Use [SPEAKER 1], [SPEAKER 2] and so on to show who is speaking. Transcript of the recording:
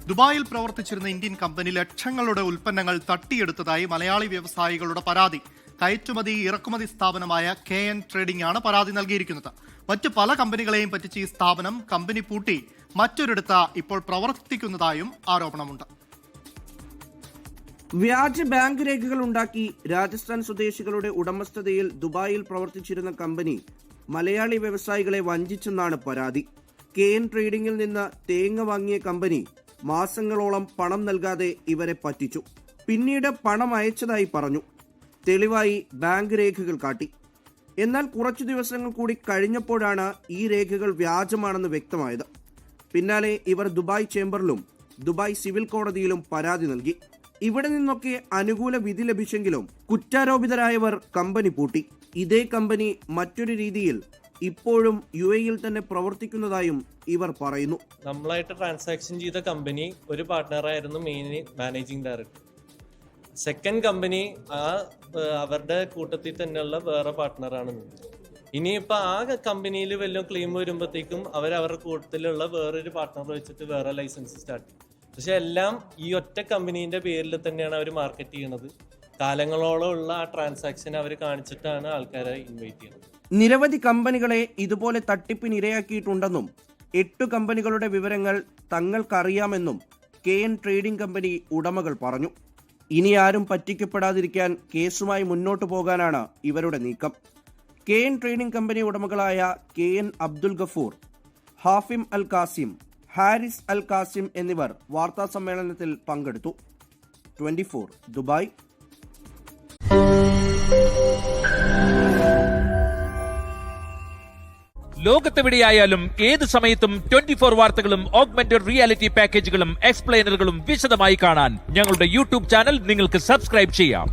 [SPEAKER 1] ദുബായിൽ പ്രവർത്തിച്ചിരുന്ന Indian company ലക്ഷങ്ങളുടെ ഉൽപ്പന്നങ്ങൾ തട്ടിയെടുത്തതായി മലയാളി വ്യവസായികളുടെ പരാതി. കയറ്റുമതി ഇറക്കുമതി സ്ഥാപനമായ KN ട്രേഡിംഗ് ആണ് പരാതി നൽകിയിരിക്കുന്നത്. മറ്റു പല കമ്പനികളെയും പറ്റിച്ച് ഈ സ്ഥാപനം കമ്പനി പൂട്ടി മറ്റൊരിടത്ത് ഇപ്പോൾ പ്രവർത്തിക്കുന്നതായും ആരോപണമുണ്ട്.
[SPEAKER 2] വ്യാജ ബാങ്ക് രേഖകൾ ഉണ്ടാക്കി രാജസ്ഥാൻ സ്വദേശികളുടെ ഉടമസ്ഥതയിൽ ദുബായിൽ പ്രവർത്തിച്ചിരുന്ന കമ്പനി മലയാളി വ്യവസായികളെ വഞ്ചിച്ചെന്നാണ് പരാതി. KN ട്രേഡിംഗിൽ നിന്ന് തേങ്ങ വാങ്ങിയ കമ്പനി മാസങ്ങളോളം പണം നൽകാതെ ഇവരെ പറ്റിച്ചു. പിന്നീട് പണം അയച്ചതായി പറഞ്ഞു. തെളിവായി ബാങ്ക് രേഖകൾ കാട്ടി. എന്നാൽ കുറച്ചു ദിവസങ്ങൾ കൂടി കഴിഞ്ഞപ്പോഴാണ് ഈ രേഖകൾ വ്യാജമാണെന്ന് വ്യക്തമായത്. പിന്നാലെ ഇവർ ദുബായ് ചേംബറിലും ദുബായ് സിവിൽ കോടതിയിലും പരാതി നൽകി. ഇവിടെ നിന്നൊക്കെ അനുകൂല വിധി ലഭിച്ചെങ്കിലും കുറ്റാരോപിതരായവർ കമ്പനി പൂട്ടി. ഇതേ കമ്പനി മറ്റൊരു രീതിയിൽ ഇപ്പോഴും UAE-യിൽ തന്നെ പ്രവർത്തിക്കുന്നതായും ഇവർ പറയുന്നു.
[SPEAKER 3] നമ്മളായിട്ട് ട്രാൻസാക്ഷൻ ചെയ്ത കമ്പനി ഒരു പാർട്ട്ണറായിരുന്നു main managing director. Second company അവരുടെ കൂട്ടത്തിൽ തന്നെയുള്ള വേറെ പാർട്ട്ണറാണ്. ഇനിയിപ്പോൾ ആ കമ്പനിയിൽ വല്ല ക്ലെയിം വരുമ്പോഴത്തേക്കും അവരുടെ കൂട്ടത്തിലുള്ള വേറൊരു പാർട്ട്ണർ വെച്ചിട്ട് വേറെ ലൈസൻസ് സ്റ്റാർട്ട് ചെയ്യും. പക്ഷെ എല്ലാം ഈ ഒറ്റ കമ്പനീൻ്റെ പേരിൽ തന്നെയാണ് അവർ മാർക്കറ്റ് ചെയ്യണത്. കാലങ്ങളോളം ഉള്ള ആ ട്രാൻസാക്ഷൻ അവർ കാണിച്ചിട്ടാണ് ആൾക്കാരെ ഇൻവൈറ്റ് ചെയ്യുന്നത്.
[SPEAKER 2] നിരവധി കമ്പനികളെ ഇതുപോലെ തട്ടിപ്പിനിരയാക്കിയിട്ടുണ്ടെന്നും 8 കമ്പനികളുടെ വിവരങ്ങൾ തങ്ങൾക്കറിയാമെന്നും KN ട്രേഡിംഗ് കമ്പനി ഉടമകൾ പറഞ്ഞു. ഇനി ആരും പറ്റിക്കപ്പെടാതിരിക്കാൻ കേസുമായി മുന്നോട്ടു പോകാനാണ് ഇവരുടെ നീക്കം. KN ട്രേഡിംഗ് കമ്പനി ഉടമകളായ KN അബ്ദുൽ ഗഫൂർ, ഹാഫിം അൽ കാസിം, ഹാരിസ് അൽ കാസിം എന്നിവർ വാർത്താ സമ്മേളനത്തിൽ പങ്കെടുത്തു. 24 ദുബായ്.
[SPEAKER 4] ലോകത്തെവിടെയായാലും ഏത് സമയത്തും 24 വാർത്തകളും ഓഗ്മെന്റഡ് റിയാലിറ്റി പാക്കേജുകളും എക്സ്പ്ലെയിനറുകളും വിശദമായി കാണാൻ ഞങ്ങളുടെ YouTube ചാനൽ നിങ്ങൾക്ക് സബ്സ്ക്രൈബ് ചെയ്യാം.